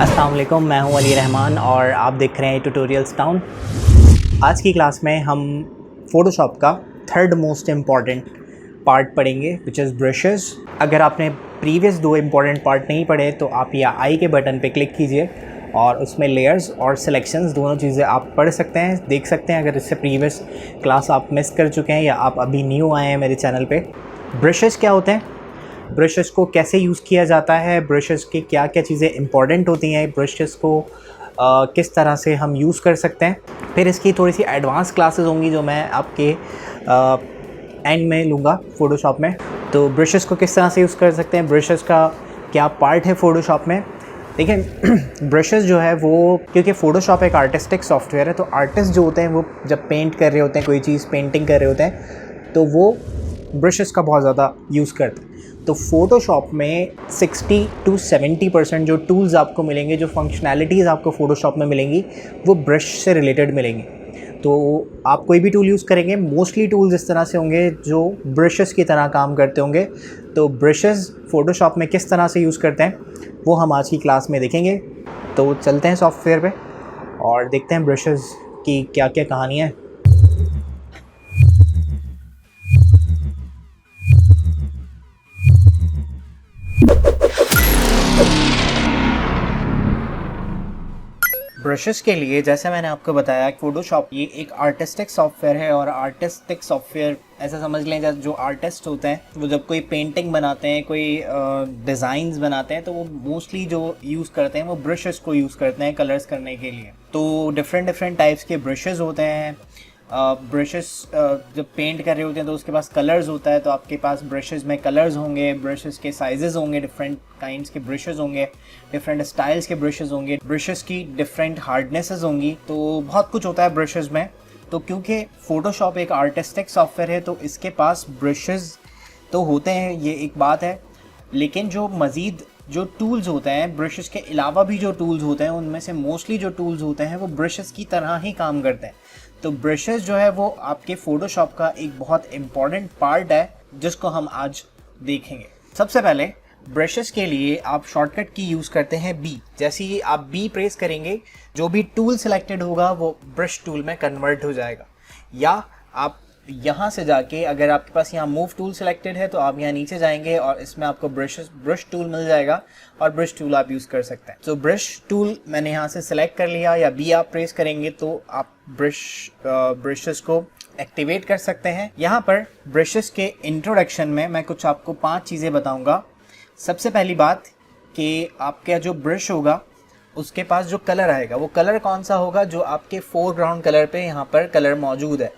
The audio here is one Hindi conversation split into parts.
अस्सलाम वालेकुम, मैं हूं अली रहमान और आप देख रहे हैं ट्यूटोरियल्स टाउन। आज की क्लास में हम फ़ोटोशॉप का थर्ड मोस्ट इम्पॉर्टेंट पार्ट पढ़ेंगे विच इज़ ब्रशेस। अगर आपने प्रीवियस दो इम्पॉर्टेंट पार्ट नहीं पढ़े तो आप या आई के बटन पे क्लिक कीजिए और उसमें लेयर्स और सिलेक्शंस दोनों चीज़ें आप पढ़ सकते हैं, देख सकते हैं अगर इससे प्रीवियस क्लास आप मिस कर चुके हैं या आप अभी न्यू आए हैं मेरे चैनल पे। ब्रशेस क्या होते हैं, ब्रशेस को कैसे यूज़ किया जाता है, ब्रशेस की क्या क्या चीज़ें इंपॉर्टेंट होती हैं, ब्रशेस को किस तरह से हम यूज़ कर सकते हैं। फिर इसकी थोड़ी सी एडवांस क्लासेस होंगी जो मैं आपके एंड में लूँगा फ़ोटोशॉप में। तो ब्रशेस को किस तरह से यूज़ कर सकते हैं, ब्रशेस का क्या पार्ट है फ़ोटोशॉप में। देखिए ब्रशेस जो है वो, क्योंकि फ़ोटोशॉप एक आर्टिस्टिक सॉफ्टवेयर है, तो आर्टिस्ट जो होते हैं वो जब पेंट कर रहे होते हैं, कोई चीज़ पेंटिंग कर रहे होते हैं, तो वो ब्रशेस का बहुत ज़्यादा यूज़ करते हैं। तो फ़ोटोशॉप में 60 to 70% जो टूल्स आपको मिलेंगे, जो फंक्शनैलिटीज़ आपको फ़ोटोशॉप में मिलेंगी, वो ब्रश से रिलेटेड मिलेंगी। तो आप कोई भी टूल यूज़ करेंगे, मोस्टली टूल्स इस तरह से होंगे जो ब्रशेस की तरह काम करते होंगे। तो ब्रशेस फ़ोटोशॉप में किस तरह से यूज़ करते हैं वो हम आज की क्लास में देखेंगे। तो चलते हैं सॉफ्टवेयर पे और देखते हैं ब्रशेस की क्या क्या कहानी है। ब्रशेस के लिए जैसे मैंने आपको बताया, फ़ोटोशॉप ये एक आर्टिस्टिक सॉफ्टवेयर है और आर्टिस्टिक सॉफ्टवेयर ऐसा समझ लें जैसे जो आर्टिस्ट होते हैं वो जब कोई पेंटिंग बनाते हैं, कोई डिज़ाइंस बनाते हैं, तो वो मोस्टली जो यूज़ करते हैं वो ब्रशेस को यूज़ करते हैं कलर्स करने के लिए। तो डिफरेंट टाइप्स के ब्रशेस होते हैं। ब्रशेस जब पेंट कर रहे होते हैं तो उसके पास कलर्स होता है, तो आपके पास ब्रशेस में कलर्स होंगे, ब्रशेस के साइजेस होंगे, डिफरेंट काइंड्स के ब्रशेस होंगे, डिफरेंट स्टाइल्स के ब्रशेस होंगे, ब्रशेस की डिफरेंट हार्डनेसेस होंगी, तो बहुत कुछ होता है ब्रशेस में। तो क्योंकि फ़ोटोशॉप एक आर्टिस्टिक सॉफ्टवेयर है तो इसके पास ब्रशेस तो होते हैं, ये एक बात है, लेकिन जो मज़ीद जो टूल्स होते हैं ब्रशेस के अलावा भी जो टूल्स होते हैं उनमें से मोस्टली जो टूल्स होते हैं वो ब्रशेस की तरह ही काम करते हैं। तो ब्रशेस जो है वो आपके फ़ोटोशॉप का एक बहुत इम्पॉर्टेंट पार्ट है जिसको हम आज देखेंगे। सबसे पहले ब्रशेस के लिए आप शॉर्टकट की यूज़ करते हैं बी। जैसे ही आप बी प्रेस करेंगे जो भी टूल सेलेक्टेड होगा वो ब्रश टूल में कन्वर्ट हो जाएगा। या आप यहाँ से जाके, अगर आपके पास यहाँ मूव टूल सेलेक्टेड है तो आप यहाँ नीचे जाएंगे और इसमें आपको ब्रश टूल मिल जाएगा और ब्रश टूल आप यूज़ कर सकते हैं। तो ब्रश टूल मैंने यहाँ से सिलेक्ट कर लिया, या बी आप प्रेस करेंगे तो आप ब्रशेस को एक्टिवेट कर सकते हैं। यहाँ पर ब्रशेस के इंट्रोडक्शन में मैं कुछ आपको 5 चीज़ें बताऊँगा। सबसे पहली बात कि आपका जो ब्रश होगा उसके पास जो कलर आएगा वो कलर कौन सा होगा, जो आपके फोरग्राउंड कलर पे यहाँ पर कलर मौजूद है।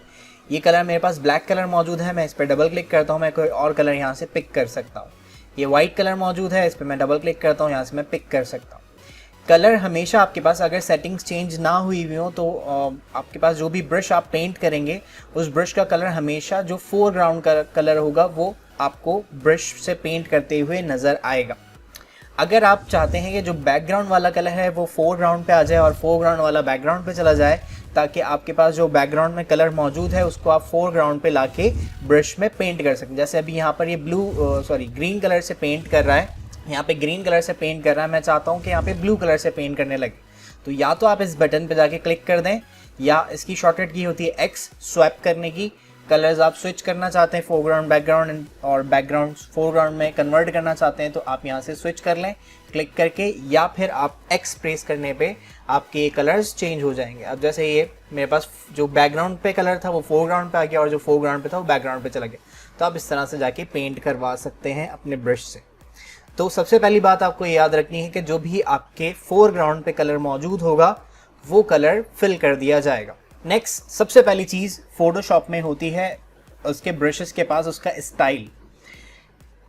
ये कलर मेरे पास ब्लैक कलर मौजूद है, मैं इस पर डबल क्लिक करता हूँ, मैं कोई और कलर यहाँ से पिक कर सकता हूँ। ये वाइट कलर मौजूद है, इस पर मैं डबल क्लिक करता हूँ, यहाँ से मैं पिक कर सकता हूँ। कलर हमेशा आपके पास, अगर सेटिंग्स चेंज ना हुई हुई हो तो आपके पास जो भी ब्रश आप पेंट करेंगे उस ब्रश का कलर हमेशा जो फोरग्राउंड का कलर होगा वो आपको ब्रश से पेंट करते हुए नज़र आएगा। अगर आप चाहते हैं कि जो बैकग्राउंड वाला कलर है वो फोरग्राउंड पे आ जाए और फोरग्राउंड वाला बैकग्राउंड पे चला जाए, ताकि आपके पास जो बैकग्राउंड में कलर मौजूद है उसको आप फोरग्राउंड पे लाके ब्रश में पेंट कर सकें। जैसे अभी यहाँ पर ये ग्रीन कलर से पेंट कर रहा है, यहाँ पे ग्रीन कलर से पेंट कर रहा है, मैं चाहता हूँ कि यहाँ पे ब्लू कलर से पेंट करने लगे, तो या तो आप इस बटन पे जाके क्लिक कर दें, या इसकी शॉर्टकट की होती है एक्स, स्वैप करने की। कलर्स आप स्विच करना चाहते हैं, फोरग्राउंड बैकग्राउंड और बैकग्राउंड फोरग्राउंड में कन्वर्ट करना चाहते हैं तो आप यहाँ से स्विच कर लें क्लिक करके, या फिर आप एक्स प्रेस करने पे आपके कलर्स चेंज हो जाएंगे। अब जैसे ये मेरे पास जो बैकग्राउंड पे कलर था वो फोरग्राउंड पे आ गया और जो फोरग्राउंड पे था वो बैकग्राउंड पे चला गया। तो आप इस तरह से जाके पेंट करवा सकते हैं अपने ब्रश से। तो सबसे पहली बात आपको याद रखनी है कि जो भी आपके फोरग्राउंड पे कलर मौजूद होगा वो कलर फिल कर दिया जाएगा। नेक्स्ट, सबसे पहली चीज़ फ़ोटोशॉप में होती है उसके ब्रशेस के पास उसका स्टाइल।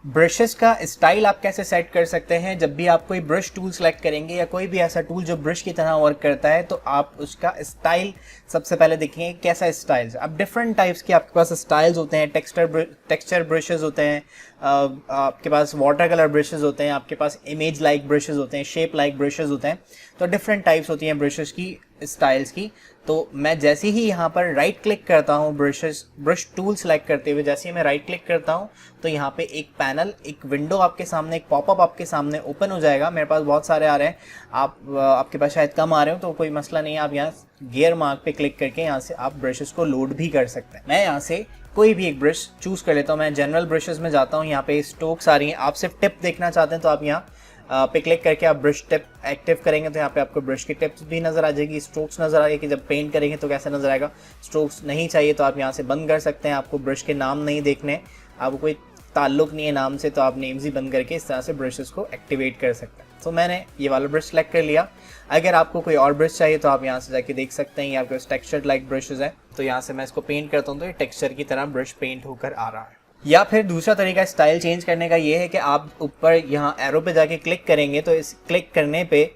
ब्रशेस का स्टाइल आप कैसे सेट कर सकते हैं, जब भी आप कोई ब्रश टूल सेलेक्ट करेंगे या कोई भी ऐसा टूल जो ब्रश की तरह वर्क करता है तो आप उसका स्टाइल सबसे पहले देखेंगे कैसा स्टाइल है। अब डिफरेंट टाइप्स के आपके पास स्टाइल्स होते हैं, टेक्सचर ब्रशेस होते हैं, आपके पास वाटर कलर ब्रशेस होते हैं, आपके पास इमेज लाइक ब्रशेस होते हैं, शेप लाइक ब्रशेस होते हैं। तो डिफरेंट टाइप्स होती हैं ब्रशेस की। स्टाइल्स की। तो मैं जैसे ही यहाँ पर राइट क्लिक करता हूँ ब्रश टूल सेलेक्ट करते हुए, जैसे ही मैं राइट क्लिक करता हूँ तो यहाँ पे एक पैनल, एक विंडो आपके सामने, एक पॉपअप आपके सामने ओपन हो जाएगा। मेरे पास बहुत सारे आ रहे हैं, आपके पास शायद कम आ रहे हो तो कोई मसला नहीं है, आप यहाँ गियर मार्क पे क्लिक करके यहाँ से आप ब्रशेस को लोड भी कर सकते हैं। मैं यहाँ से कोई भी एक ब्रश चूज़ कर लेता हूँ। मैं जनरल ब्रशेस में जाता हूँ, यहाँ पे स्ट्रोक्स आ रही हैं। आप सिर्फ टिप देखना चाहते हैं तो आप यहाँ पे क्लिक करके आप ब्रश टिप एक्टिव करेंगे तो यहाँ पे आपको ब्रश की टिप्स भी नज़र आ जाएगी, स्ट्रोक्स नज़र आएगी कि जब पेंट करेंगे तो कैसा नज़र आएगा। स्ट्रोक्स नहीं चाहिए तो आप यहाँ से बंद कर सकते हैं। आपको ब्रश के नाम नहीं देखने, आपको कोई ताल्लुक नहीं है नाम से, तो आप नेम्स ही बंद करके इस तरह से ब्रशेस को एक्टिवेट कर सकते हैं। तो मैंने ये वाला ब्रश सेलेक्ट कर लिया। अगर आपको कोई और ब्रश चाहिए तो आप यहाँ से जाके देख सकते हैं, ये आपके पास टेक्सचर लाइक ब्रशेस है। तो यहाँ से मैं इसको पेंट करता हूँ तो ये टेक्सचर की तरह ब्रश पेंट होकर आ रहा है। या फिर दूसरा तरीका स्टाइल चेंज करने का ये है कि आप ऊपर यहाँ एरो पे जाके क्लिक करेंगे तो इस क्लिक करने पे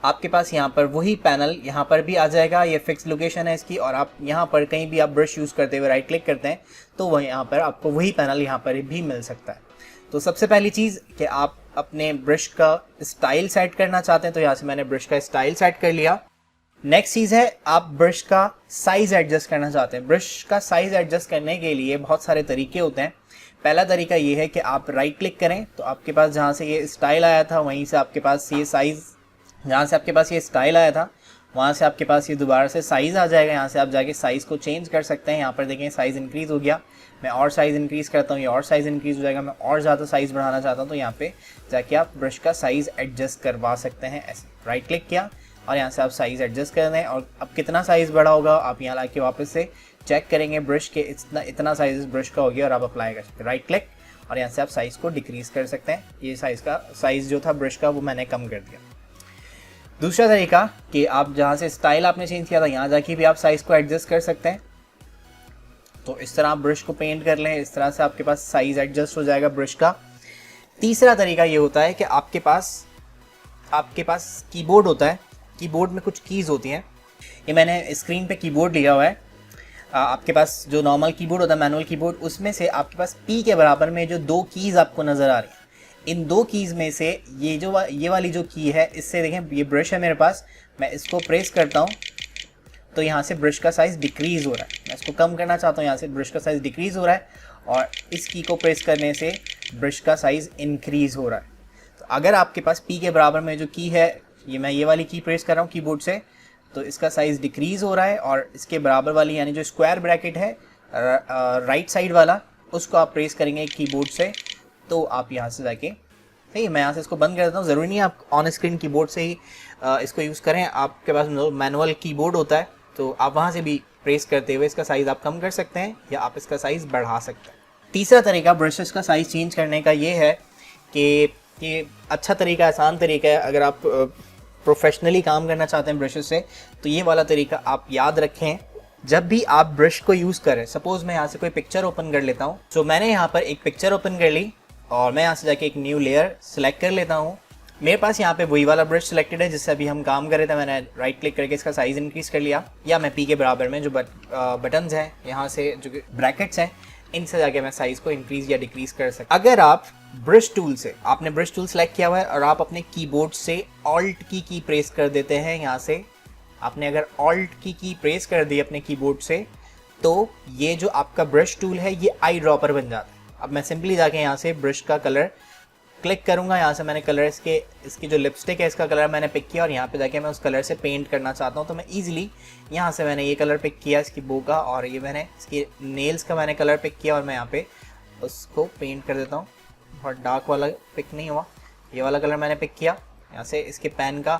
आपके पास यहाँ पर वही पैनल यहाँ पर भी आ जाएगा। ये फिक्स लोकेशन है इसकी, और आप यहाँ पर कहीं भी आप ब्रश यूज़ करते हुए राइट क्लिक करते हैं तो वह यहाँ पर आपको वही पैनल यहाँ पर भी मिल सकता है। तो सबसे पहली चीज़ कि आप अपने ब्रश का स्टाइल सेट करना चाहते हैं तो यहाँ से मैंने ब्रश का स्टाइल सेट कर लिया। नेक्स्ट चीज़ है, आप ब्रश का साइज़ एडजस्ट करना चाहते हैं। ब्रश का साइज़ एडजस्ट करने के लिए बहुत सारे तरीके होते हैं। पहला तरीका ये है कि आप राइट क्लिक करें तो आपके पास जहाँ से ये स्टाइल आया था वहीं से आपके पास ये साइज़, जहाँ से आपके पास ये स्टाइल आया था वहाँ से आपके पास ये दोबारा से साइज़ आ जाएगा। यहाँ से आप जाके साइज़ को चेंज कर सकते हैं। यहाँ पर देखें साइज़ इंक्रीज़ हो गया, मैं और साइज़ इंक्रीज़ करता हूँ, ये और साइज़ इंक्रीज़ हो जाएगा। मैं और ज़्यादा साइज़ बढ़ाना चाहता हूँ तो यहाँ पे जाके आप ब्रश का साइज़ एडजस्ट करवा सकते हैं। ऐसे राइट क्लिक किया और यहाँ से आप साइज़ एडजस्ट कर दें, और अब कितना साइज़ बड़ा होगा आप यहाँ लाके वापस से चेक करेंगे ब्रश के इतना साइज़ ब्रश का हो गया और आप अप्लाई कर सकते हैं। राइट क्लिक और यहाँ से आप साइज़ को डिक्रीज़ कर सकते हैं। ये साइज़ जो था ब्रश का वो मैंने कम कर दिया। दूसरा तरीका कि आप जहाँ से स्टाइल आपने चेंज किया था यहाँ जाके भी आप साइज़ को एडजस्ट कर सकते हैं। तो इस तरह आप ब्रश को पेंट कर लें, इस तरह से आपके पास साइज़ एडजस्ट हो जाएगा ब्रश का। तीसरा तरीका ये होता है कि आपके पास कीबोर्ड होता है। कीबोर्ड में कुछ कीज़ होती हैं। ये मैंने स्क्रीन पे कीबोर्ड लिया हुआ है। आपके पास जो नॉर्मल कीबोर्ड होता है, मैनुअल कीबोर्ड, उसमें से आपके पास P के बराबर में जो 2 कीज़ आपको नज़र आ रही हैं, इन 2 कीज़ में से ये वाली जो की है, इससे देखें ये ब्रश है मेरे पास, मैं इसको प्रेस करता हूँ तो यहाँ से ब्रश का साइज़ डिक्रीज़ हो रहा है। मैं इसको कम करना चाहता हूँ, यहाँ से ब्रश का साइज़ डिक्रीज़ हो रहा है, और इस की को प्रेस करने से ब्रश का साइज़ इंक्रीज़ हो रहा है। तो अगर आपके पास P के बराबर में जो की है, मैं ये वाली की प्रेस कर रहा हूँ कीबोर्ड से, तो इसका साइज़ डिक्रीज़ हो रहा है, और इसके बराबर वाली यानी जो स्क्वायर ब्रैकेट है राइट साइड वाला, उसको आप प्रेस करेंगे कीबोर्ड से तो आप यहाँ से जाके, सही है, मैं यहाँ से इसको बंद कर देता हूँ। ज़रूरी नहीं आप ऑन स्क्रीन कीबोर्ड से ही इसको यूज़ करें। आपके पास मैनुअल कीबोर्ड होता है तो आप वहाँ से भी प्रेस करते हुए इसका साइज़ आप कम कर सकते हैं या आप इसका साइज़ बढ़ा सकते हैं। तीसरा तरीका ब्रशेस का साइज़ चेंज करने का ये है कि अच्छा तरीका, आसान तरीका है। अगर आप प्रोफेशनली काम करना चाहते हैं ब्रशेस से तो ये वाला तरीका आप याद रखें। जब भी आप ब्रश को यूज़ करें, सपोज़ मैं यहाँ से कोई पिक्चर ओपन कर लेता हूँ, तो मैंने यहाँ पर एक पिक्चर ओपन कर ली और मैं यहाँ से जाके एक न्यू लेयर सेलेक्ट कर लेता हूँ। मेरे पास यहाँ पे वही वाला ब्रश सिलेक्टेड है जिससे अभी हम काम कर रहे थे। मैंने राइट क्लिक करके इसका साइज़ इंक्रीज़ कर लिया, या मैं P के बराबर में जो बटन्स हैं यहाँ से जो ब्रैकेट्स हैं, इनसे जाके मैं साइज़ को इंक्रीज़ या डिक्रीज़ कर सकता हूँ। अगर आप ब्रश टूल से, आपने ब्रश टूल सेलेक्ट किया हुआ है और आप अपने कीबोर्ड से ऑल्ट की प्रेस कर देते हैं, यहाँ से आपने अगर ऑल्ट की प्रेस कर दी अपने कीबोर्ड से, तो ये जो आपका ब्रश टूल है ये आई ड्रॉपर बन जाता है। अब मैं सिंपली जाके यहाँ से ब्रश का कलर क्लिक करूँगा, यहाँ से मैंने कलर इसकी जो लिपस्टिक है इसका कलर मैंने पिक किया और यहाँ पे जाके मैं उस कलर से पेंट करना चाहता हूँ। तो मैं ईजिली यहाँ से मैंने ये कलर पिक किया इसकी बो का, और ये मैंने इसकी नेल्स का मैंने कलर पिक किया और मैं यहाँ पे उसको पेंट कर देता हूँ। बहुत डार्क वाला पिक नहीं हुआ, ये वाला कलर मैंने पिक किया, यहाँ से इसके पेन का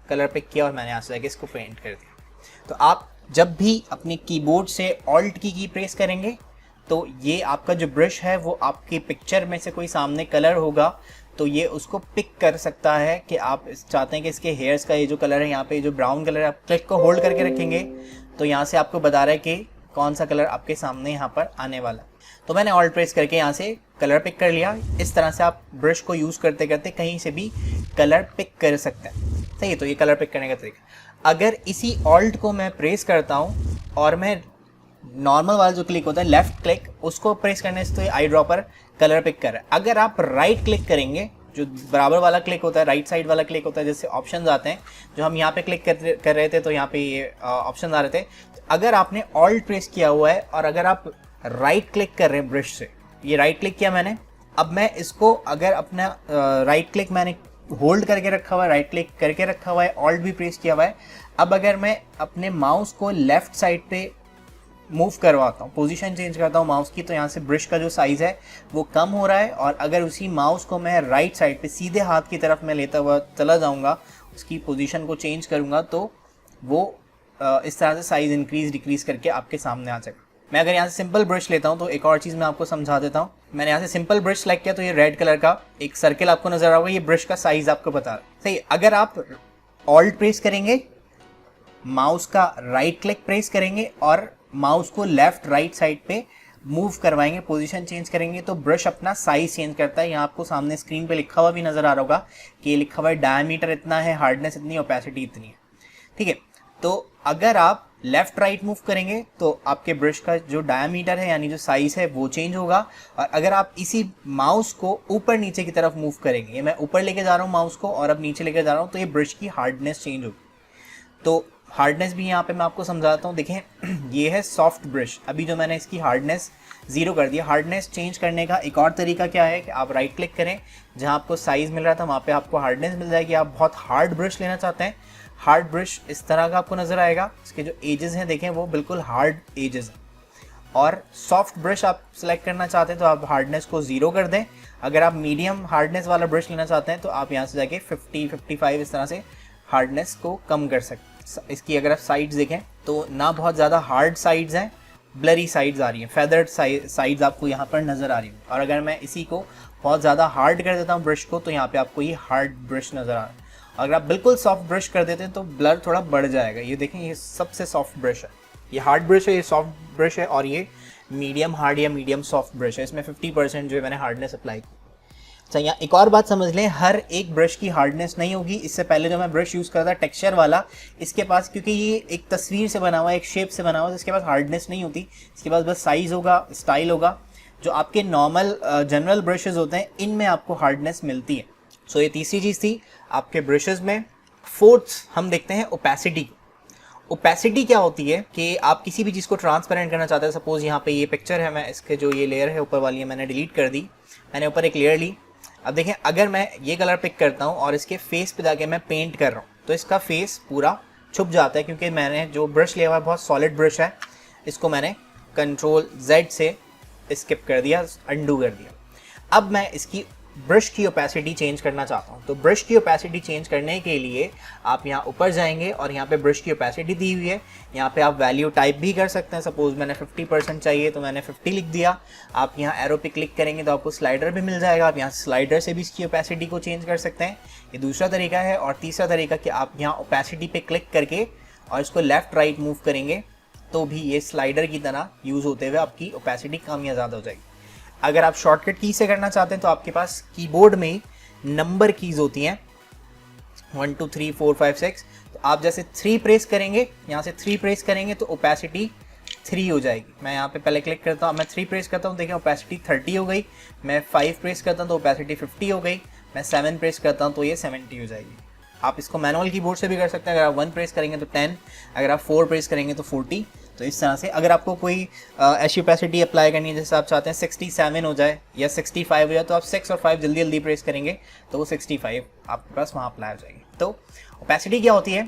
कलर पिक किया और मैंने यहाँ से जाके इसको पेंट कर दिया। तो आप जब भी अपने कीबोर्ड से ऑल्ट की प्रेस करेंगे तो ये आपका जो ब्रश है वो आपकी पिक्चर में से कोई सामने कलर होगा तो ये उसको पिक कर सकता है कि आप चाहते हैं कि इसके हेयर्स का ये जो कलर है, यहाँ पे जो ब्राउन कलर है, आप क्लिक को होल्ड करके रखेंगे तो यहाँ से आपको बता रहा है कि कौन सा कलर आपके सामने यहाँ पर आने वाला। तो मैंने ऑल्ट प्रेस करके यहाँ से कलर पिक कर लिया। इस तरह से आप ब्रश को यूज़ करते करते कहीं से भी कलर पिक कर सकते हैं। सही है, तो ये कलर पिक करने का तरीका। अगर इसी ऑल्ट को मैं प्रेस करता हूँ और मैं नॉर्मल वाला जो क्लिक होता है लेफ्ट क्लिक, उसको प्रेस करने से तो ये आई ड्रॉपर कलर पिक कर रहा है। अगर आप राइट क्लिक करेंगे, जो बराबर वाला क्लिक होता है, राइट साइड वाला क्लिक होता है, जैसे ऑप्शंस आते हैं, जो हम यहाँ पे क्लिक कर रहे थे तो यहाँ पे ये ऑप्शन आ रहे थे। अगर आपने ऑल्ट प्रेस किया हुआ है और अगर आप राइट क्लिक कर रहे हैं ब्रश से, ये राइट क्लिक किया मैंने, अब मैं इसको अगर अपना राइट क्लिक मैंने होल्ड करके रखा हुआ है, राइट क्लिक करके रखा हुआ है, ऑल्ट भी प्रेस किया हुआ है, अब अगर मैं अपने माउस को लेफ्ट साइड पे मूव करवाता हूँ, पोजीशन चेंज करता हूँ माउस की, तो यहाँ से ब्रश का जो साइज़ है वो कम हो रहा है। और अगर उसी माउस को मैं राइट साइड पे सीधे हाथ की तरफ मैं लेता हुआ चला जाऊँगा, उसकी पोजीशन को चेंज करूँगा, तो वो इस तरह से साइज़ इंक्रीज डिक्रीज करके आपके सामने आ जाएगा। मैं अगर यहाँ से सिंपल ब्रश लेता हूँ तो एक और चीज़ मैं आपको समझा देता हूँ। मैंने यहाँ से सिंपल ब्रश सेलेक्ट किया तो ये रेड कलर का एक सर्किल आपको नजर आएगा, ये ब्रश का साइज़ आपको बता रहा है। सही, अगर आप ऑल्ट प्रेस करेंगे, माउस का राइट क्लिक प्रेस करेंगे और माउस को लेफ्ट राइट साइड पे मूव करवाएंगे, पोजीशन चेंज करेंगे, तो ब्रश अपना साइज चेंज करता है। यहाँ आपको सामने स्क्रीन पे लिखा हुआ भी नजर आ रहा होगा कि ये लिखा हुआ है डायमीटर इतना है, हार्डनेस इतनी, ओपेसिटी इतनी है। ठीक है, तो अगर आप लेफ्ट राइट मूव करेंगे तो आपके ब्रश का जो डायमीटर है यानी जो साइज है वो चेंज होगा। और अगर आप इसी माउस को ऊपर नीचे की तरफ मूव करेंगे, ये मैं ऊपर लेके जा रहा हूँ माउस को और अब नीचे लेके जा रहा हूँ, तो ये ब्रश की हार्डनेस चेंज होगी। तो हार्डनेस भी यहाँ पे मैं आपको समझाता हूँ। देखें, ये है सॉफ्ट ब्रश, अभी जो मैंने इसकी हार्डनेस 0 कर दिया। हार्डनेस चेंज करने का एक और तरीका क्या है कि आप राइट क्लिक करें, जहाँ आपको साइज़ मिल रहा था वहाँ पे आपको हार्डनेस मिल जाएगी। आप बहुत हार्ड ब्रश लेना चाहते हैं, हार्ड ब्रश इस तरह का आपको नज़र आएगा, इसके जो एजेस हैं देखें वो बिल्कुल हार्ड एजेस हैं। और सॉफ्ट ब्रश आप सेलेक्ट करना चाहते हैं तो आप हार्डनेस को 0 कर दें। अगर आप मीडियम हार्डनेस वाला ब्रश लेना चाहते हैं तो आप यहाँ से जाके 50-55 इस तरह से हार्डनेस को कम कर सकते हैं। इसकी अगर आप साइड्स देखें तो ना बहुत ज़्यादा हार्ड साइड्स हैं, ब्लरी साइड्स आ रही हैं, फेदर्ड साइड्स आपको यहाँ पर नज़र आ रही हैं। और अगर मैं इसी को बहुत ज़्यादा हार्ड कर देता हूँ ब्रश को, तो यहाँ पे आपको ये हार्ड ब्रश नज़र आ रहा है। अगर आप बिल्कुल सॉफ्ट ब्रश कर देते हैं तो ब्लर थोड़ा बढ़ जाएगा। ये देखें, ये सबसे सॉफ्ट ब्रश है, ये हार्ड ब्रश है, ये सॉफ्ट ब्रश है, और ये मीडियम हार्ड या मीडियम सॉफ्ट ब्रश है। इसमें 50% जो है मैंने हार्डनेस अप्लाई की। अच्छा, यहाँ एक और बात समझ लें, हर एक ब्रश की हार्डनेस नहीं होगी। इससे पहले जो मैं ब्रश यूज़ करता था टेक्सचर वाला, इसके पास क्योंकि ये एक तस्वीर से बना हुआ है, एक शेप से बना हुआ है, तो इसके पास हार्डनेस नहीं होती, इसके पास बस साइज़ होगा, स्टाइल होगा। जो आपके नॉर्मल जनरल ब्रशेज होते हैं इनमें आपको हार्डनेस मिलती है। सो ये तीसरी चीज़ थी आपके ब्रशेज में। फोर्थ हम देखते हैं ओपेसिटी। ओपेसिटी क्या होती है कि आप किसी भी चीज़ को ट्रांसपेरेंट करना चाहते हैं। सपोज यहाँ पे ये पिक्चर है, मैं इसके जो ये लेयर है ऊपर वाली है मैंने डिलीट कर दी, मैंने ऊपर एक लेयर ली। अब देखें, अगर मैं ये कलर पिक करता हूँ और इसके फेस पे जाके मैं पेंट कर रहा हूँ तो इसका फेस पूरा छुप जाता है, क्योंकि मैंने जो ब्रश लिया हुआ है बहुत सॉलिड ब्रश है, इसको मैंने Ctrl+Z से स्किप कर दिया, अंडू कर दिया। अब मैं इसकी ब्रश की ओपेसिटी चेंज करना चाहता हूँ, तो ब्रश की ओपेसिटी चेंज करने के लिए आप यहाँ ऊपर जाएंगे और यहाँ पे ब्रश की ओपेसिटी दी हुई है, यहाँ पे आप वैल्यू टाइप भी कर सकते हैं। सपोज मैंने 50% चाहिए तो मैंने 50 लिख दिया। आप यहाँ एरो पे क्लिक करेंगे तो आपको स्लाइडर भी मिल जाएगा, आप यहाँ स्लाइडर से भी इसकी ओपेसिटी को चेंज कर सकते हैं। ये दूसरा तरीका है। और तीसरा तरीका कि आप यहाँ ओपेसिटी पे क्लिक करके और इसको लेफ्ट राइट मूव करेंगे तो भी ये स्लाइडर की तरह यूज़ होते हुए आपकी ओपेसिटी कम या ज़्यादा हो जाएगी। अगर आप शॉर्टकट की से करना चाहते हैं तो आपके पास कीबोर्ड में नंबर कीज़ होती हैं 1 2 3 4 5 6, तो आप जैसे 3 प्रेस करेंगे, यहाँ से 3 प्रेस करेंगे तो ओपेसिटी 3 हो जाएगी। मैं यहाँ पे पहले क्लिक करता हूँ, मैं 3 प्रेस करता हूँ, देखिए ओपेसिटी 30 हो गई। मैं 5 प्रेस करता हूँ तो ओपेसिटी 50 हो गई। मैं 7 प्रेस करता हूँ तो ये 70 हो जाएगी। आप इसको मैनुअल कीबोर्ड से भी कर सकते हैं। अगर आप 1 प्रेस करेंगे तो 10, अगर आप 4 प्रेस करेंगे तो 40। तो इस तरह से अगर आपको कोई ऐसी ओपेसिटी अप्लाई करनी है जैसे आप चाहते हैं 67 हो जाए या 65 हो जाए, तो आप 6 और 5 जल्दी जल्दी प्रेस करेंगे तो वो 65 आपके पास वहाँ अप्लाई हो जाएगी। तो ओपेसिटी क्या होती है?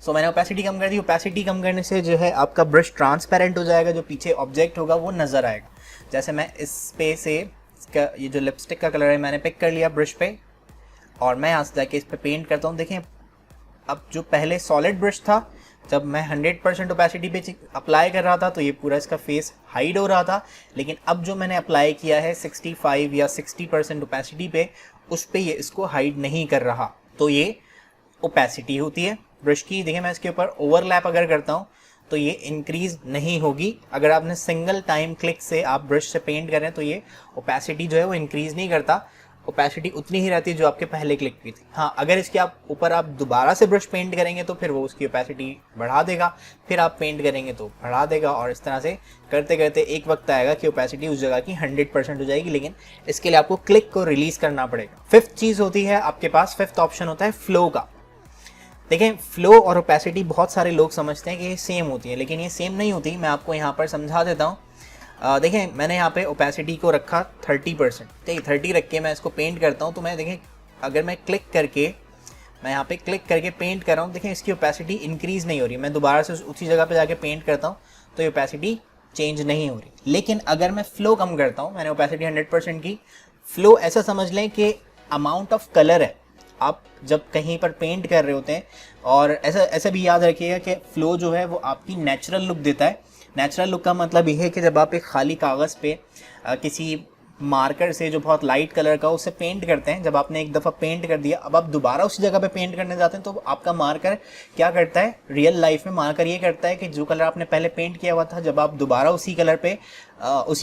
सो मैंने ओपेसिटी कम कर दी। ओपेसिटी कम करने से जो है आपका ब्रश ट्रांसपेरेंट हो जाएगा, जो पीछे ऑब्जेक्ट होगा वो नज़र आएगा। जैसे मैं इस पे से इसका ये जो लिपस्टिक का कलर है मैंने पिक कर लिया ब्रश पे और मैं यहाँ से जाके इस पर पेंट करता हूँ। देखें, अब जो पहले सॉलिड ब्रश था, जब मैं 100% ओपेसिटी पे अप्लाई कर रहा था तो ये पूरा इसका फेस हाइड हो रहा था, लेकिन अब जो मैंने अप्लाई किया है 65 या 60% ओपेसिटी पे, उस पे ये इसको हाइड नहीं कर रहा, तो ये ओपेसिटी होती है ब्रश की। देखिए, मैं इसके ऊपर ओवरलैप अगर करता हूँ तो ये इंक्रीज नहीं होगी। अगर आपने सिंगल टाइम क्लिक से आप ब्रश से पेंट करें तो ये ओपेसिटी जो है वो इंक्रीज नहीं करता। ओपेसिटी उतनी ही रहती है जो आपके पहले क्लिक की थी। हाँ, अगर इसके आप ऊपर आप दोबारा से ब्रश पेंट करेंगे तो फिर वो उसकी ओपेसिटी बढ़ा देगा, फिर आप पेंट करेंगे तो बढ़ा देगा, और इस तरह से करते करते एक वक्त आएगा कि ओपेसिटी उस जगह की 100% हो जाएगी। लेकिन इसके लिए आपको क्लिक को रिलीज करना पड़ेगा। फिफ्थ चीज़ होती है आपके पास, फिफ्थ ऑप्शन होता है फ्लो का। देखें, फ्लो और ओपेसिटी बहुत सारे लोग समझते हैं कि ये सेम होती है, लेकिन ये सेम नहीं होती। मैं आपको यहाँ पर समझा देता हूँ। देखें, मैंने यहाँ पे ओपेसिटी को रखा 30%, ठीक है, 30 रख के मैं इसको पेंट करता हूँ। तो मैं देखें, अगर मैं क्लिक करके, मैं यहाँ पे क्लिक करके पेंट कर रहा हूँ, देखें इसकी ओपेसिटी इंक्रीज़ नहीं हो रही। मैं दोबारा से उसी जगह पे जाके पेंट करता हूँ तो ये ओपेसिटी चेंज नहीं हो रही। लेकिन अगर मैं फ्लो कम करता हूँ, मैंने ओपेसिटी 100% की, फ्लो ऐसा समझ लें कि अमाउंट ऑफ कलर है। आप जब कहीं पर पेंट कर रहे होते हैं, और ऐसा भी याद रखिएगा कि फ्लो जो है वो आपकी नेचुरल लुक देता है। नेचुरल लुक का मतलब ये है कि जब आप एक खाली कागज़ पे किसी मार्कर से जो बहुत लाइट कलर का उससे पेंट करते हैं, जब आपने एक दफ़ा पेंट कर दिया, अब आप दोबारा उसी जगह पे पेंट करने जाते हैं, तो आपका मार्कर क्या करता है, रियल लाइफ में मार्कर ये करता है कि जो कलर आपने पहले पेंट किया हुआ था, जब आप दोबारा उसी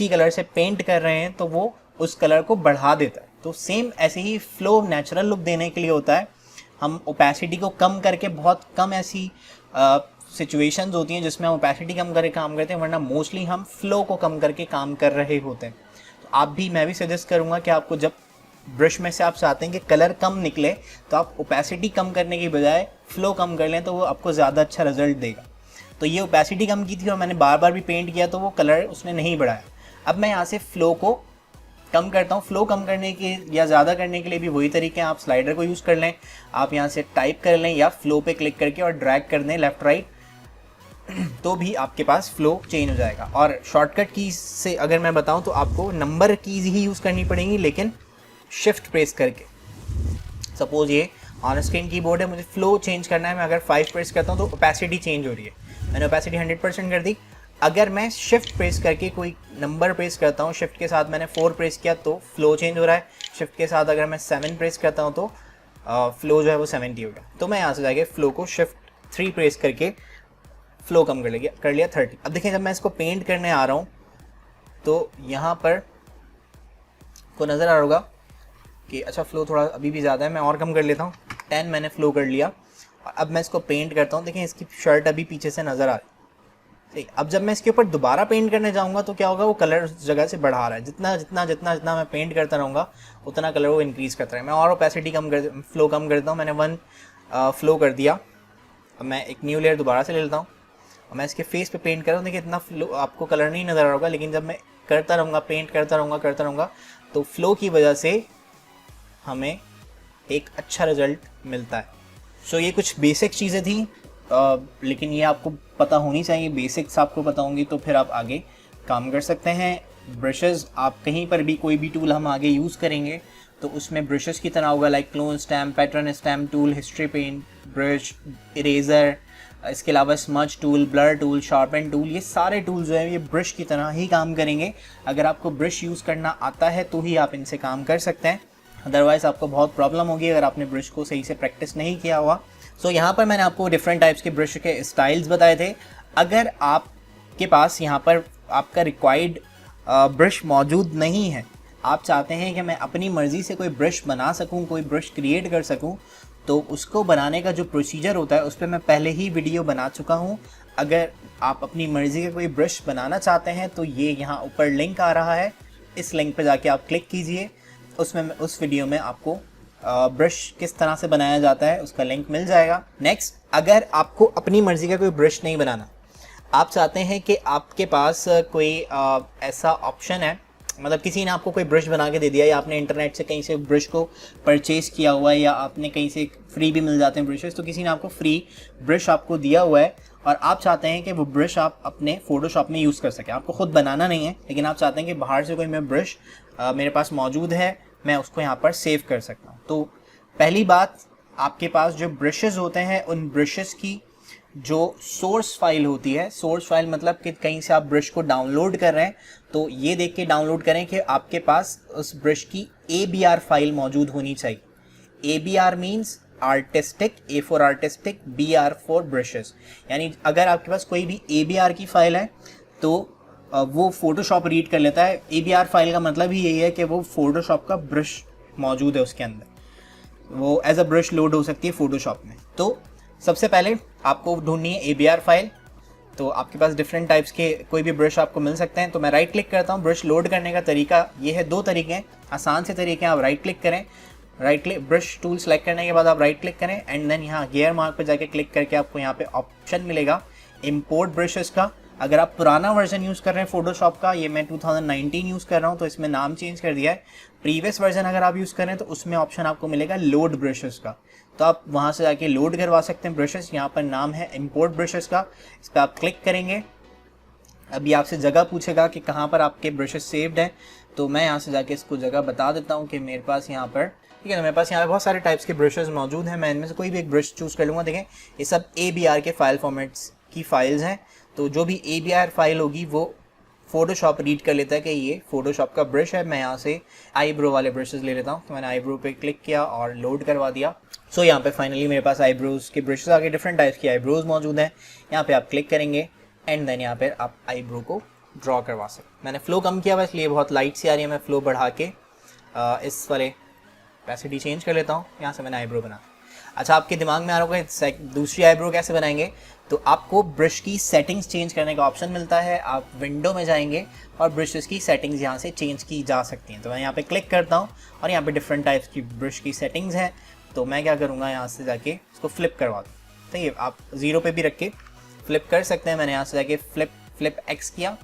कलर से पेंट कर रहे हैं तो वो उस कलर को बढ़ा देता है। तो सेम ऐसे ही फ्लो नेचुरल लुक देने के लिए होता है। हम ओपेसिटी को कम करके, बहुत कम ऐसी सिचुएशंस होती हैं जिसमें हम ओपेसिटी कम करके काम करते हैं, वरना मोस्टली हम फ्लो को कम करके काम कर रहे होते हैं। तो आप भी, मैं भी सजेस्ट करूंगा कि आपको जब ब्रश में से आप चाहते हैं कि कलर कम निकले, तो आप ओपेसिटी कम करने की बजाय फ्लो कम कर लें, तो वो आपको ज़्यादा अच्छा रिजल्ट देगा। तो ये ओपेसिटी कम की थी और मैंने बार बार भी पेंट किया तो वो कलर उसने नहीं बढ़ाया। अब मैं यहाँ से फ्लो को कम करता हूँ। फ्लो कम करने के या ज़्यादा करने के लिए भी वही तरीके हैं। आप स्लाइडर को यूज़ कर लें, आप यहाँ से टाइप कर लें, या फ्लो पे क्लिक करके और ड्रैग कर दें लेफ़्ट राइट, तो भी आपके पास फ्लो चेंज हो जाएगा। और शॉर्टकट कीज से अगर मैं बताऊं तो आपको नंबर कीज ही यूज़ करनी पड़ेंगी, लेकिन शिफ्ट प्रेस करके। सपोज ये ऑन स्क्रीन कीबोर्ड है, मुझे फ्लो चेंज करना है, मैं अगर 5 प्रेस करता हूं तो ओपेसिटी चेंज हो रही है। मैंने ओपेसिटी 100% कर दी। अगर मैं शिफ्ट प्रेस करके कोई नंबर प्रेस करता हूँ, शिफ्ट के साथ मैंने 4 प्रेस किया तो फ्लो चेंज हो रहा है। शिफ्ट के साथ अगर मैं 7 प्रेस करता हूँ तो फ्लो जो है वो 70 हो गया। तो मैं यहाँ से जाके फ्लो को शिफ्ट 3 प्रेस करके फ्लो कम कर लिया 30। अब देखिए, जब मैं इसको पेंट करने आ रहा हूँ तो यहाँ पर को नज़र आ रहा होगा कि अच्छा फ्लो थोड़ा अभी भी ज़्यादा है, मैं और कम कर लेता हूँ। 10 मैंने फ्लो कर लिया और अब मैं इसको पेंट करता हूँ। देखिए, इसकी शर्ट अभी पीछे से नज़र आ रही है। ठीक, अब जब मैं इसके ऊपर दोबारा पेंट करने जाऊँगा तो क्या होगा, वो कलर उस जगह से बढ़ा रहा है। जितना मैं पेंट करता रहूँगा उतना कलर वो इंक्रीज़ करता है। मैं और ओपेसिटी फ्लो कम करता हूँ। मैंने 1 फ्लो कर दिया। अब मैं एक न्यू लेयर दोबारा से ले लेता हूँ और मैं इसके फेस पे पेंट कर रहा हूँ। देखिए, इतना फ्लो आपको कलर नहीं नज़र आ रहा होगा, लेकिन जब मैं करता रहूँगा, पेंट करता रहूँगा तो फ्लो की वजह से हमें एक अच्छा रिजल्ट मिलता है। सो ये कुछ बेसिक चीज़ें थी, लेकिन ये आपको पता होनी चाहिए। बेसिक्स आपको पता होंगी तो फिर आप आगे काम कर सकते हैं। ब्रशेज़, आप कहीं पर भी कोई भी टूल हम आगे यूज़ करेंगे तो उसमें ब्रशेज़ की तरह होगा, like clone stamp, pattern stamp tool, history paint brush, eraser, इसके अलावा smudge tool, blur tool, sharpen tool, ये सारे टूल जो है ये ब्रश की तरह ही काम करेंगे। अगर आपको ब्रश यूज़ करना आता है तो ही आप इनसे काम कर सकते हैं, अदरवाइज़ आपको बहुत प्रॉब्लम होगी अगर आपने ब्रश को सही से प्रैक्टिस नहीं किया हुआ। सो यहाँ पर मैंने आपको डिफरेंट टाइप्स के ब्रश के स्टाइल्स बताए थे। अगर आपके पास यहाँ पर आपका रिक्वायर्ड ब्रश मौजूद नहीं है, आप चाहते हैं कि मैं अपनी मर्ज़ी से कोई ब्रश बना सकूं, कोई ब्रश क्रिएट कर सकूं, तो उसको बनाने का जो प्रोसीजर होता है उस पर मैं पहले ही वीडियो बना चुका हूं। अगर आप अपनी मर्ज़ी का कोई ब्रश बनाना चाहते हैं तो ये यहाँ ऊपर लिंक आ रहा है, इस लिंक पे जाके आप क्लिक कीजिए। उस वीडियो में आपको ब्रश किस तरह से बनाया जाता है उसका लिंक मिल जाएगा। नेक्स्ट, अगर आपको अपनी मर्ज़ी का कोई ब्रश नहीं बनाना, आप चाहते हैं कि आपके पास कोई ऐसा ऑप्शन है, मतलब किसी ने आपको कोई ब्रश बना के दे दिया, या आपने इंटरनेट से कहीं से ब्रश को परचेज़ किया हुआ है, या आपने कहीं से फ्री भी मिल जाते हैं ब्रशेस, तो किसी ने आपको फ्री ब्रश आपको दिया हुआ है और आप चाहते हैं कि वो ब्रश आप अपने फ़ोटोशॉप में यूज़ कर सकें। आपको ख़ुद बनाना नहीं है, लेकिन आप चाहते हैं कि बाहर से कोई मैं ब्रश मेरे पास मौजूद है, मैं उसको यहाँ पर सेव कर सकता हूँ। तो पहली बात, आपके पास जो ब्रशेज़ होते हैं उन ब्रशेज़ की जो सोर्स फाइल होती है, सोर्स फाइल मतलब कि कहीं से आप ब्रश को डाउनलोड कर रहे हैं तो ये देख के डाउनलोड करें कि आपके पास उस ब्रश की ABR फाइल मौजूद होनी चाहिए। ABR means artistic, A for artistic, BR for brushes. यानी अगर आपके पास कोई भी ABR की फाइल है तो वो फोटोशॉप रीड कर लेता है। ABR फाइल का मतलब ही यही है कि वो फोटोशॉप का ब्रश मौजूद है उसके अंदर, वो एज अ ब्रश लोड हो सकती है फोटोशॉप में। तो सबसे पहले आपको ढूंढनी है ABR फाइल। तो आपके पास डिफरेंट टाइप्स के कोई भी ब्रश आपको मिल सकते हैं। तो मैं राइट क्लिक करता हूँ। ब्रश लोड करने का तरीका ये है, 2 तरीके हैं, आसान से तरीके हैं। आप राइट क्लिक करें, right click brush tool select करने के बाद आप राइट क्लिक करें एंड देन यहाँ गियर मार्क पर जाके क्लिक करके आपको यहाँ पे ऑप्शन मिलेगा इंपोर्ट ब्रशेस का। अगर आप पुराना वर्जन यूज़ कर रहे हैं फोटोशॉप का, ये मैं 2019 यूज़ कर रहा हूँ तो इसमें नाम चेंज कर दिया है। प्रीवियस वर्जन अगर आप यूज़ कर रहे हैं तो उसमें ऑप्शन आपको मिलेगा लोड ब्रशेस का, तो आप वहाँ से जाके लोड करवा सकते हैं ब्रशेस। यहाँ पर नाम है इंपोर्ट ब्रशेस का, इस पर आप क्लिक करेंगे। अभी आपसे जगह पूछेगा कि कहाँ पर आपके ब्रशेस सेव्ड हैं, तो मैं यहाँ से जाके इसको जगह बता देता हूँ कि मेरे पास यहाँ पर, ठीक है ना, मेरे पास यहाँ पे बहुत सारे टाइप्स के ब्रशेस मौजूद हैं। मैं इनमें से कोई भी एक ब्रश चूज़ कर लूँगा। देखें ये सब ABR के फाइल फॉर्मेट्स की फाइल्स हैं, तो जो भी ABR फाइल होगी वो फोटोशॉप रीड कर लेता है कि ये फोटोशॉप का ब्रश है। मैं यहाँ से आईब्रो वाले ब्रशेस ले लेता हूँ, तो मैंने आईब्रो पे क्लिक किया और लोड करवा दिया। सो यहाँ पे फाइनली मेरे पास आईब्रोज के ब्रशेस आ गए, डिफरेंट टाइप्स की आईब्रोज मौजूद हैं। यहाँ पे आप क्लिक करेंगे एंड देन यहाँ पे आप आईब्रो को ड्रॉ करवा सकते। मैंने फ्लो कम किया हुआ इसलिए बहुत लाइट सी आ रही है, मैं फ्लो बढ़ा के इस वाले ओपेसिटी चेंज कर लेता हूँ। यहाँ से मैंने आईब्रो बना। अच्छा, आपके दिमाग में आ रहा होगा दूसरी आईब्रो कैसे बनाएंगे, तो आपको ब्रश की सेटिंग्स चेंज करने का ऑप्शन मिलता है। आप विंडो में जाएंगे और ब्रशेस की सेटिंग्स यहाँ से चेंज की जा सकती हैं। तो मैं यहाँ पे क्लिक करता हूँ और यहाँ पे डिफरेंट टाइप्स की ब्रश की सेटिंग्स हैं। तो मैं क्या करूँगा, यहाँ से जाके इसको फ्लिप करवा दूँ। ठीक है, आप 0 पे भी रख के फ्लिप कर सकते हैं। मैंने यहाँ से जाके फ्लिप X किया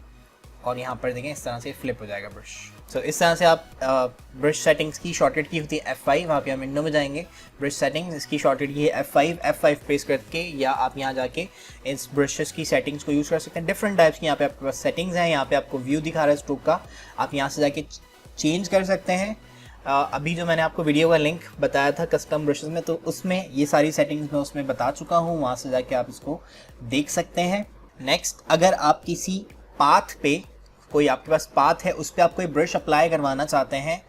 और यहाँ पर देखें इस तरह से फ्लिप हो जाएगा ब्रश। तो इस तरह से आप ब्रश सेटिंग्स की शॉर्टकट की होती है F5, वहाँ पे हम विंडो में जाएंगे, ब्रश सेटिंग्स, इसकी शॉर्टकट की है F5 प्रेस करके, या आप यहाँ जाके इस ब्रशेस की सेटिंग्स को यूज़ कर सकते हैं। डिफरेंट टाइप्स की यहाँ पे आपके पास सेटिंग्स हैं। यहाँ पे आपको व्यू दिखा रहा है स्ट्रोक का, आप यहाँ से जाके चेंज कर सकते हैं। अभी जो मैंने आपको वीडियो का लिंक बताया था कस्टम ब्रशेस में, तो उसमें ये सारी सेटिंग्स मैं उसमें बता चुका हूँ, वहाँ से जाके आप इसको देख सकते हैं। नेक्स्ट, अगर आप किसी पाथ पे, कोई आपके पास पाथ है उस पर आप कोई ब्रश अप्लाई करवाना चाहते हैं,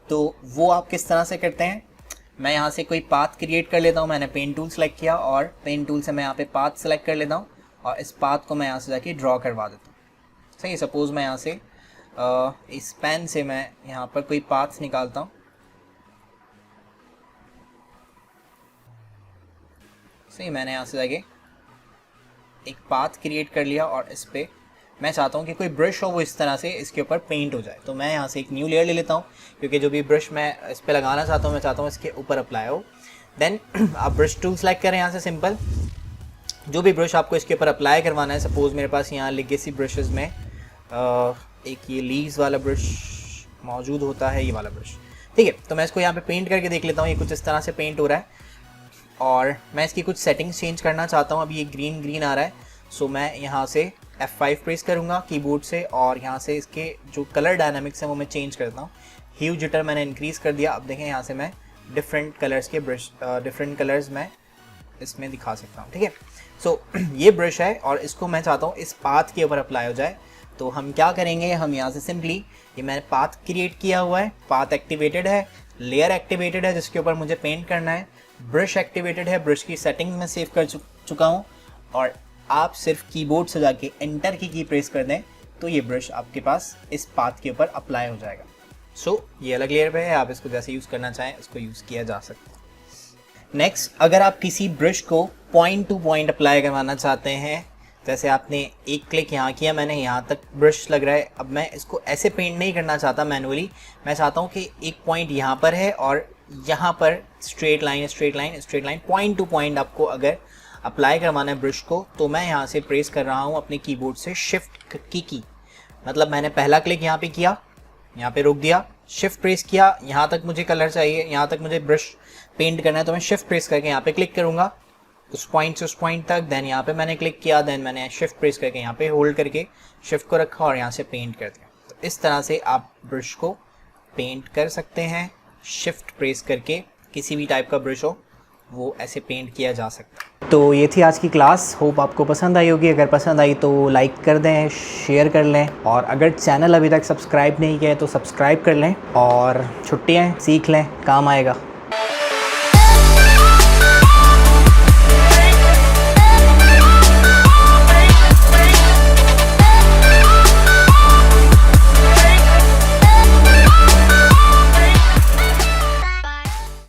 तो वो आप किस तरह से करते हैं। मैं यहाँ से कोई पाथ क्रिएट कर लेता हूँ। मैंने पेन टूल सेलेक्ट किया और पेन टूल से मैं यहाँ पे पाथ सेलेक्ट कर लेता हूँ और इस पाथ को मैं यहाँ से जाके ड्रॉ करवा देता हूँ। सही, सपोज़ मैं यहाँ से इस पेन से मैं यहाँ पर कोई पाथ निकालता हूँ। सही, मैंने यहाँ से जाके एक पाथ क्रिएट कर लिया और इस पर मैं चाहता हूँ कि कोई ब्रश हो वो इस तरह से इसके ऊपर पेंट हो जाए। तो मैं यहाँ से एक न्यू लेयर ले लेता हूँ, क्योंकि जो भी ब्रश मैं इस पर लगाना चाहता हूँ मैं चाहता हूँ इसके ऊपर अप्लाई हो। देन आप ब्रश टूल सेलेक्ट करें यहाँ से, सिंपल जो भी ब्रश आपको इसके ऊपर अप्लाई करवाना है। सपोज़ मेरे पास यहाँ लेगेसी ब्रशेज़ में एक ये लीव्स वाला ब्रश मौजूद होता है, ये वाला ब्रश, ठीक है। तो मैं इसको यहाँ पे पेंट करके देख लेता हूँ, ये कुछ इस तरह से पेंट हो रहा है और मैं इसकी कुछ सेटिंग्स चेंज करना चाहता हूँ। अभी ये ग्रीन आ रहा है, सो मैं यहाँ से F5 प्रेस करूँगा कीबोर्ड से और यहाँ से इसके जो कलर डायनामिक्स हैं वो मैं चेंज करता हूँ। ह्यू जिटर मैंने इंक्रीज़ कर दिया। अब देखें यहाँ से मैं डिफरेंट कलर्स के ब्रश, डिफरेंट कलर्स मैं इसमें दिखा सकता हूँ, ठीक है। सो ये ब्रश है और इसको मैं चाहता हूँ इस पाथ के ऊपर अप्लाई हो जाए। तो हम क्या करेंगे, हम यहाँ से सिंपली, ये मैंने पाथ क्रिएट किया हुआ है, पाथ एक्टिवेटेड है, लेयर एक्टिवेटेड है जिसके ऊपर मुझे पेंट करना है, ब्रश एक्टिवेटेड है, ब्रश की सेटिंग में सेव कर चुका हूँ और आप सिर्फ कीबोर्ड से जाके एंटर की प्रेस कर दें तो ये ब्रश आपके पास इस पाथ के ऊपर अप्लाई हो जाएगा। सो ये अलग लेयर पे है, आप इसको जैसे यूज़ करना चाहें उसको यूज़ किया जा सकता है। नेक्स्ट, अगर आप किसी ब्रश को पॉइंट टू पॉइंट अप्लाई करवाना चाहते हैं, जैसे आपने एक क्लिक यहाँ किया, मैंने यहाँ तक ब्रश लग रहा है, अब मैं इसको ऐसे पेंट नहीं करना चाहता मैनुअली, मैं चाहता हूँ कि एक पॉइंट यहाँ पर है और यहाँ पर straight line point two point आपको अगर अप्लाई करवाना है ब्रश को, तो मैं यहाँ से प्रेस कर रहा हूँ अपने कीबोर्ड से शिफ्ट की, मतलब मैंने पहला क्लिक यहाँ पे किया, यहाँ पे रोक दिया, शिफ्ट प्रेस किया, यहाँ तक मुझे कलर चाहिए, यहाँ तक मुझे ब्रश पेंट करना है, तो मैं शिफ्ट प्रेस करके यहाँ पे क्लिक करूँगा उस पॉइंट से उस पॉइंट तक। देन यहाँ पे मैंने क्लिक किया, देन मैंने शिफ्ट प्रेस करके यहाँ पे होल्ड करके शिफ्ट को रखा और यहाँ से पेंट कर दिया। तो इस तरह से आप ब्रश को पेंट कर सकते हैं, शिफ्ट प्रेस करके किसी भी टाइप का ब्रश हो वो ऐसे पेंट किया जा सकता है। तो ये थी आज की क्लास, होप आपको पसंद आई होगी। अगर पसंद आई तो लाइक कर दें, शेयर कर लें और अगर चैनल अभी तक सब्सक्राइब नहीं किया है तो सब्सक्राइब कर लें और छुट्टियाँ सीख लें, काम आएगा।